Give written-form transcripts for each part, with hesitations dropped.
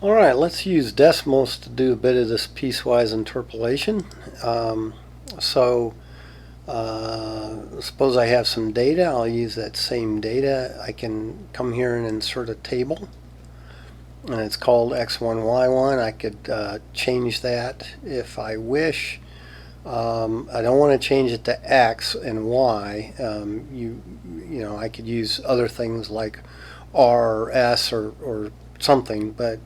Alright, let's use Desmos to do a bit of this piecewise interpolation. Suppose I have some data. I'll use that same data. I can come here and insert a table, and it's called x1, y1. I could change that if I wish. I don't want to change it to x and y. I could use other things like r or s or something, but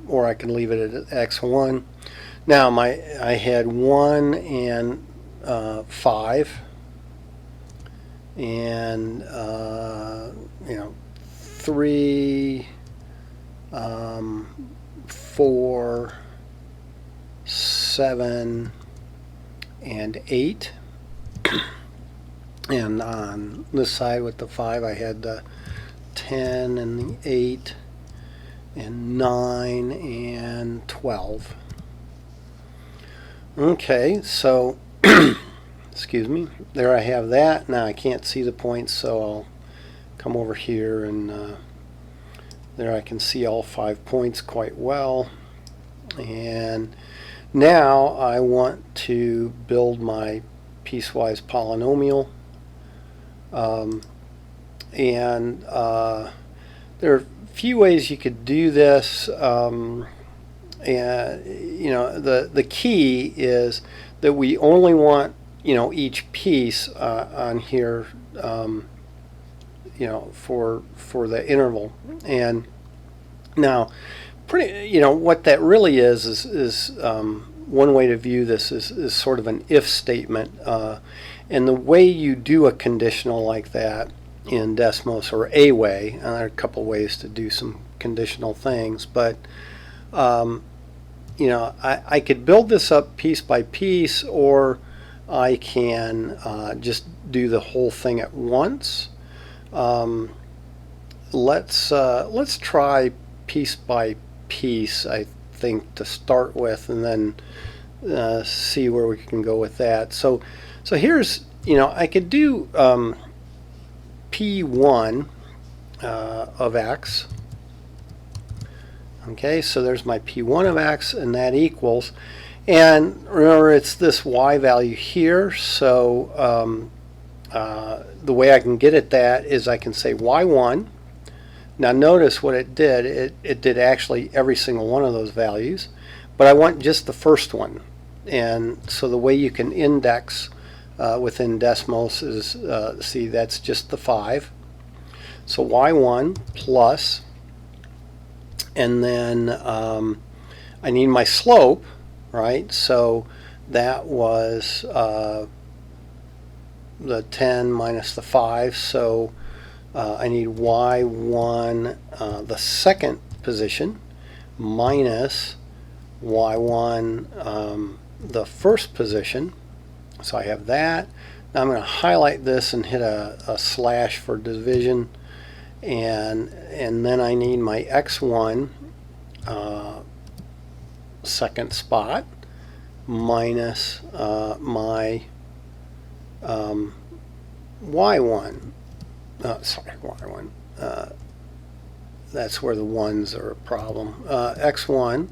or I can leave it at x1. Now I had 1 and 5, and 3, 4, 7, and 8. And on this side with the 5, I had the 10 and the 8 and 9 and 12. Okay, so excuse me, there I have that. Now I can't see the points, so I'll come over here, and there I can see all 5 points quite well. And now I want to build my piecewise polynomial. There are a few ways you could do this. The key is that we only want each piece on here for the interval. And now what that really is one way to view this is sort of an if statement, and the way you do a conditional like that in Desmos, or a way, and there are a couple ways to do some conditional things, but I could build this up piece by piece, or I can just do the whole thing at once. Let's try piece by piece, I think, to start with, and then see where we can go with that. So here's, I could do P1 of x. Okay, so there's my P1 of x, and that equals, and remember it's this y value here, so the way I can get at that is I can say y1. Now notice what it did. It did actually every single one of those values, but I want just the first one. And so the way you can index within Desmos is, see, that's just the 5. So y1 plus, and then I need my slope, right? So that was the 10 minus the 5, so I need y1 the second position minus y1 the first position. So I have that. Now I'm going to highlight this and hit a slash for division, and then I need my x1 second spot minus my y1. Y1. That's where the ones are a problem. X1,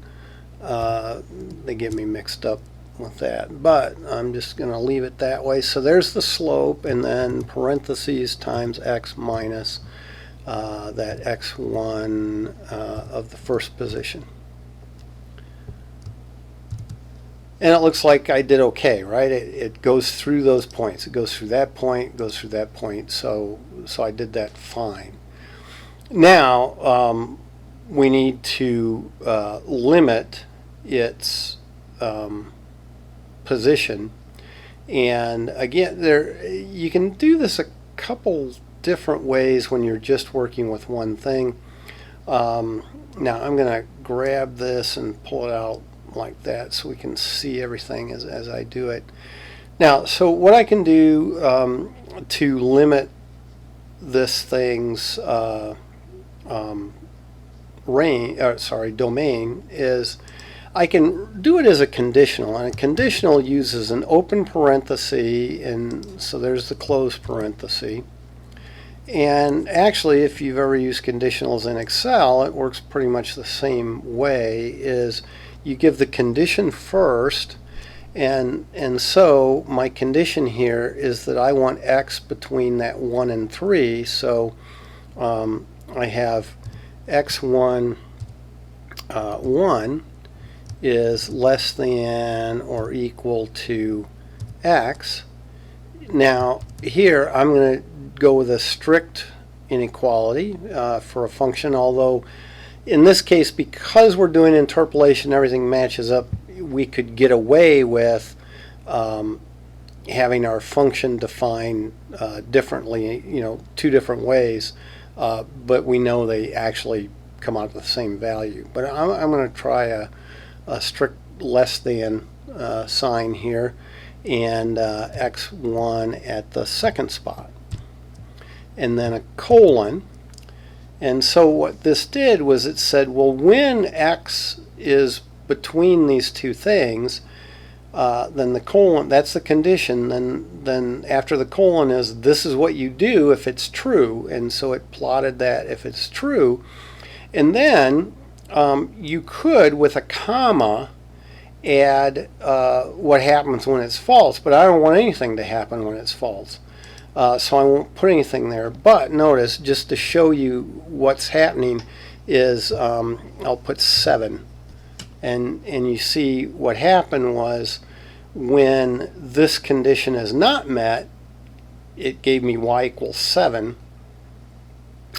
they get me mixed up with that, but I'm just going to leave it that way. So there's the slope, and then parentheses times x minus that x1 of the first position. And it looks like I did okay, right? It goes through those points. It goes through that point, goes through that point, so I did that fine. Now we need to limit its position, and again, you can do this a couple different ways when you're just working with one thing. Now I'm going to grab this and pull it out like that so we can see everything as I do it. Now, so what I can do to limit this thing's domain is I can do it as a conditional, and a conditional uses an open parenthesis, and so there's the closed parenthesis, And actually, if you've ever used conditionals in Excel, it works pretty much the same way. Is you give the condition first, and so my condition here is that I want x between that 1 and 3. So I have x1 1 is less than or equal to x. Now here I'm going to go with a strict inequality for a function, although in this case, because we're doing interpolation, everything matches up, we could get away with having our function defined differently, two different ways, but we know they actually come out the same value. But I'm going to try a strict less than sign here, and x1 at the second spot, and then a colon. And so what this did was it said, well, when x is between these two things, then the colon, that's the condition, then after the colon is this is what you do if it's true. And so it plotted that if it's true. And then you could, with a comma, add what happens when it's false, but I don't want anything to happen when it's false. So I won't put anything there. But notice, just to show you what's happening, is I'll put 7. And you see what happened was when this condition is not met, it gave me y equals 7.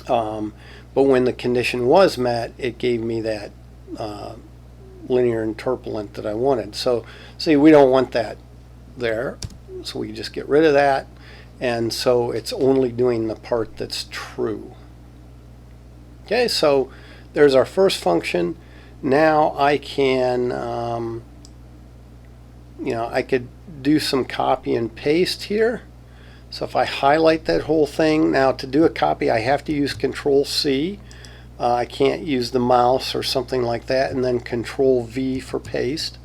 But when the condition was met, it gave me that linear interpolant that I wanted. So see, we don't want that there. So we just get rid of that. And so it's only doing the part that's true. Okay, so there's our first function. Now I can, I could do some copy and paste here. So if I highlight that whole thing, now to do a copy I have to use Control-C. I can't use the mouse or something like that, and then Control-V for paste.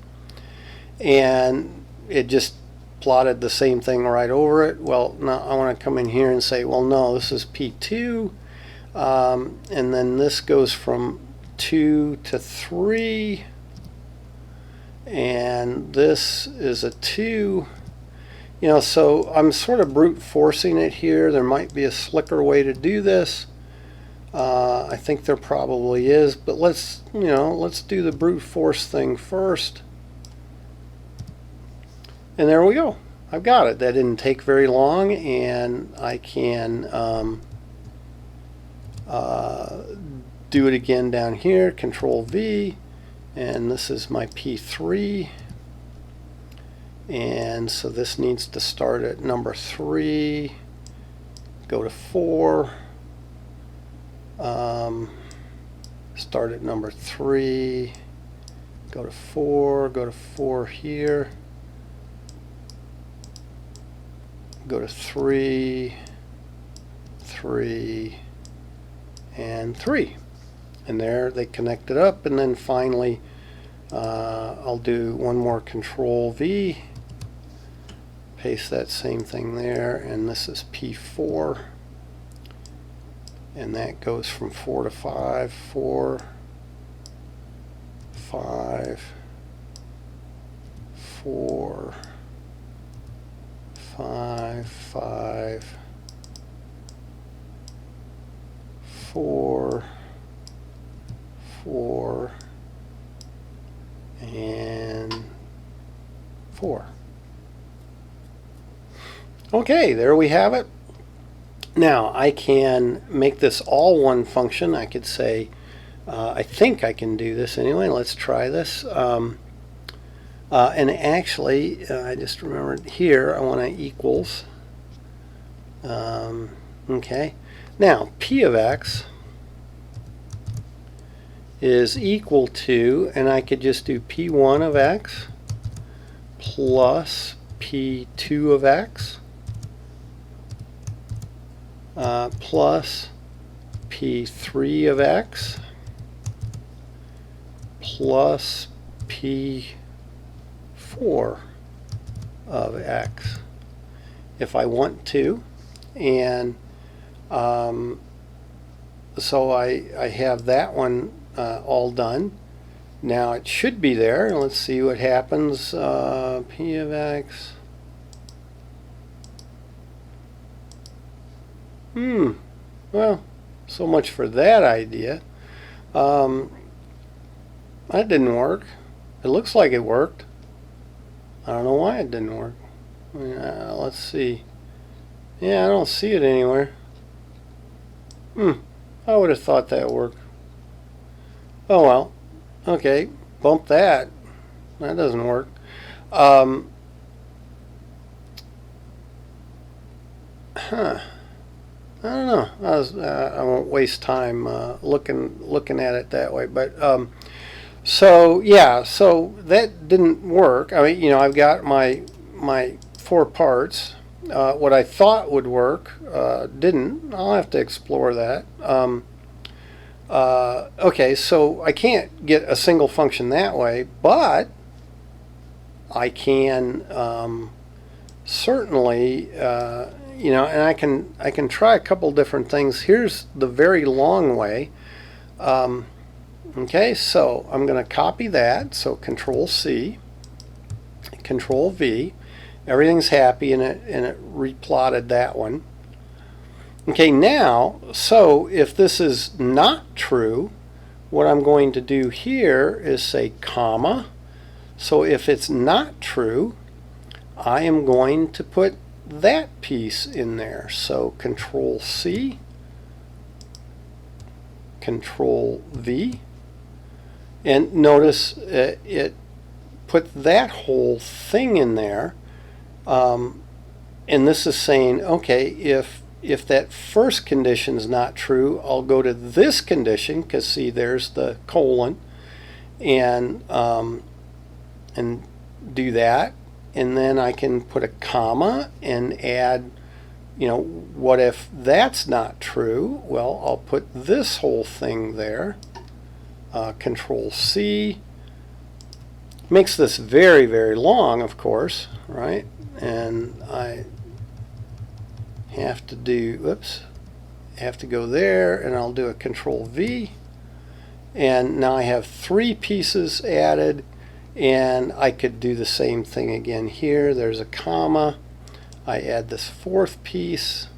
And it just plotted the same thing right over it. Well, now I want to come in here and say, well, no, this is P2, and then this goes from 2 to 3, and this is a 2. So I'm sort of brute forcing it here. There might be a slicker way to do this. I think there probably is, but let's do the brute force thing first. And there we go. I've got it. That didn't take very long, and I can do it again down here. Control-V, and this is my P3. And so this needs to start at number 3, go to 4, start at number 3, go to 4 here, go to 3, 3, and 3. And there they connect it up, and then finally I'll do one more Control-V, paste that same thing there, and this is P4, and that goes from 4 to 5, 4, 5, 4, 5, 5, 4, 4, and 4. Okay, there we have it. Now I can make this all one function. I could say, I think I can do this anyway. Let's try this. And actually, I just remembered here, I want to equals. Okay. Now, P of x is equal to, and I could just do P1 of x plus P2 of x plus P3 of x plus P4 of x if I want to. And So I have that one all done. Now it should be there. Let's see what happens. P of x. Well, so much for that idea. That didn't work. It looks like it worked. I don't know why it didn't work. Let's see. Yeah, I don't see it anywhere. I would have thought that worked. Oh well. Okay, bump that. That doesn't work. I don't know. I won't waste time looking at it that way. But so yeah, so that didn't work. I mean, I've got my 4 parts. What I thought would work didn't. I'll have to explore that. Okay, so I can't get a single function that way, but I can certainly, and I can try a couple different things. Here's the very long way. Okay, so I'm going to copy that. So Control C, Control V. Everything's happy, and it replotted that one. Okay, now, so if this is not true, what I'm going to do here is say comma. So if it's not true, I am going to put that piece in there. So Control C, Control V, and notice it put that whole thing in there. And this is saying, okay, if that first condition is not true, I'll go to this condition, because see, there's the colon, and do that, and then I can put a comma and add, what if that's not true? Well, I'll put this whole thing there. Control C. Makes this very, very long, of course, right? And I have to do, have to go there, and I'll do a Control V, and now I have 3 pieces added, and I could do the same thing again here. There's a comma. I add this 4th piece,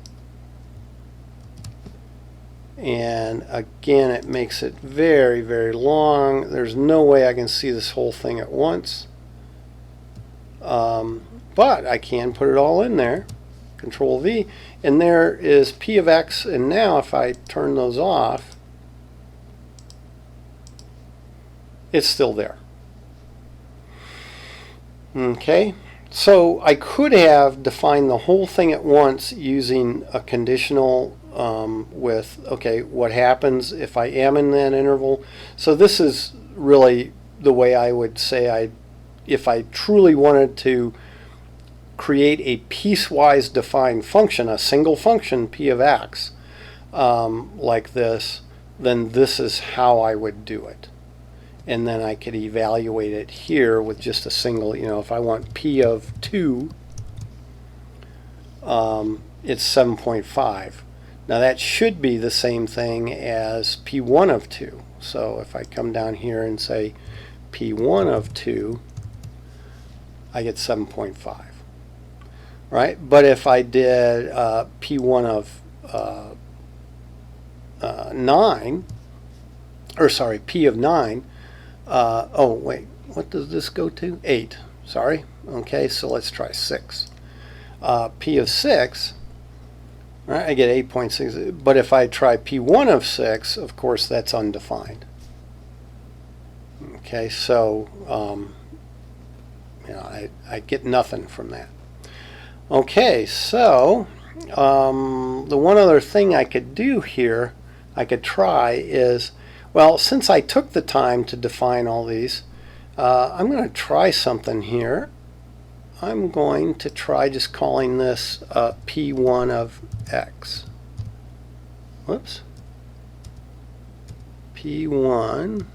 and again it makes it very, very long. There's no way I can see this whole thing at once, but I can put it all in there. Control V, and there is P of X, and now if I turn those off, it's still there. Okay, so I could have defined the whole thing at once using a conditional with, okay, what happens if I am in that interval. So this is really the way I would say if I truly wanted to create a piecewise defined function, a single function P of X, like this, then this is how I would do it. And then I could evaluate it here with just a single, if I want P of 2, it's 7.5. Now that should be the same thing as P1 of 2. So if I come down here and say P1 of 2, I get 7.5. Right? But if I did P1 of 9, or sorry, P of 9, oh wait, what does this go to? 8, sorry. Okay, so let's try 6. P of 6, right, I get 8.6, but if I try P1 of 6, of course that's undefined. Okay, so I get nothing from that. Okay, so the one other thing I could do here, I could try is, well, since I took the time to define all these, I'm going to try something here. I'm going to try just calling this P1 of X. Whoops. P1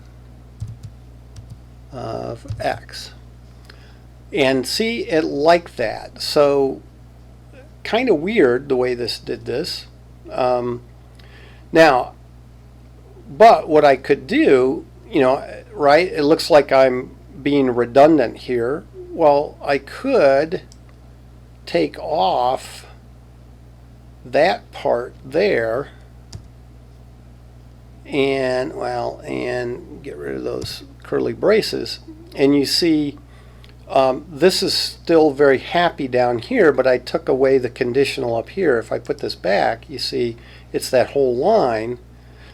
of X. And see, it liked that. So kind of weird the way this did this. Now, but what I could do, right, it looks like I'm being redundant here. Well, I could take off that part there and get rid of those curly braces, and you see this is still very happy down here, but I took away the conditional up here. If I put this back, you see it's that whole line.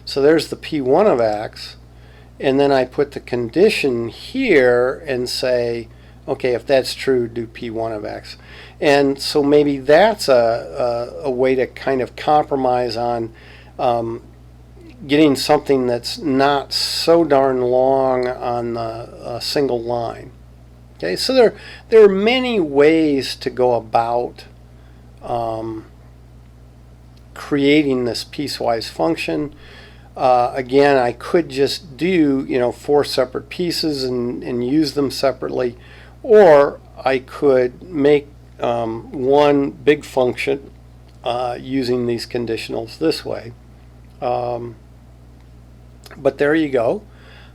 So there's the P1 of X, and then I put the condition here and say, okay, if that's true, do P1 of X. And so maybe that's a way to kind of compromise on getting something that's not so darn long on the single line. Okay, so there are many ways to go about creating this piecewise function. Again, I could just do 4 separate pieces and use them separately, or I could make one big function using these conditionals this way. But there you go.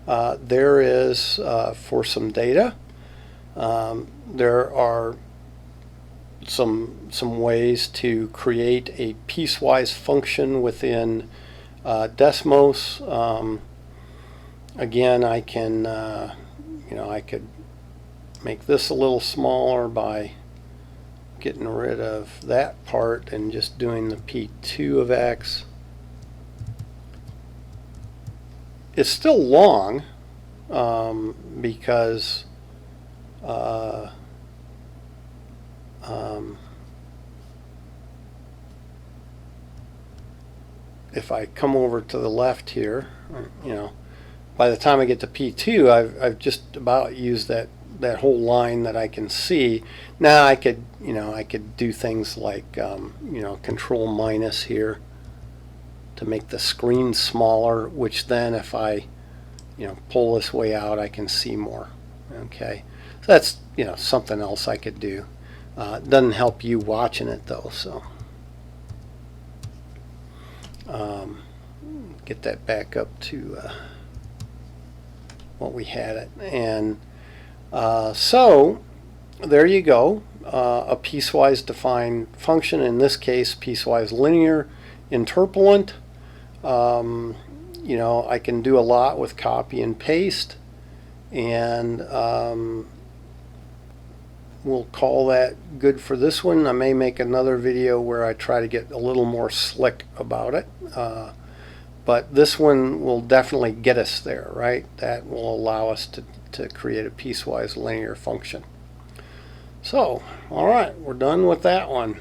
There is for some data. There are some ways to create a piecewise function within Desmos. Again, I can I could make this a little smaller by getting rid of that part and just doing the P2 of X. It's still long because if I come over to the left here, by the time I get to P2, I've just about used that whole line that I can see. Now I could do things like control minus here to make the screen smaller, which then if I pull this way out, I can see more. Okay, so that's something else I could do. It doesn't help you watching it though, so get that back up to what we had it. And so there you go, a piecewise defined function, in this case piecewise linear interpolant. I can do a lot with copy and paste, and we'll call that good for this one. I may make another video where I try to get a little more slick about it, but this one will definitely get us there, right? That will allow us to create a piecewise linear function. So, all right, we're done with that one.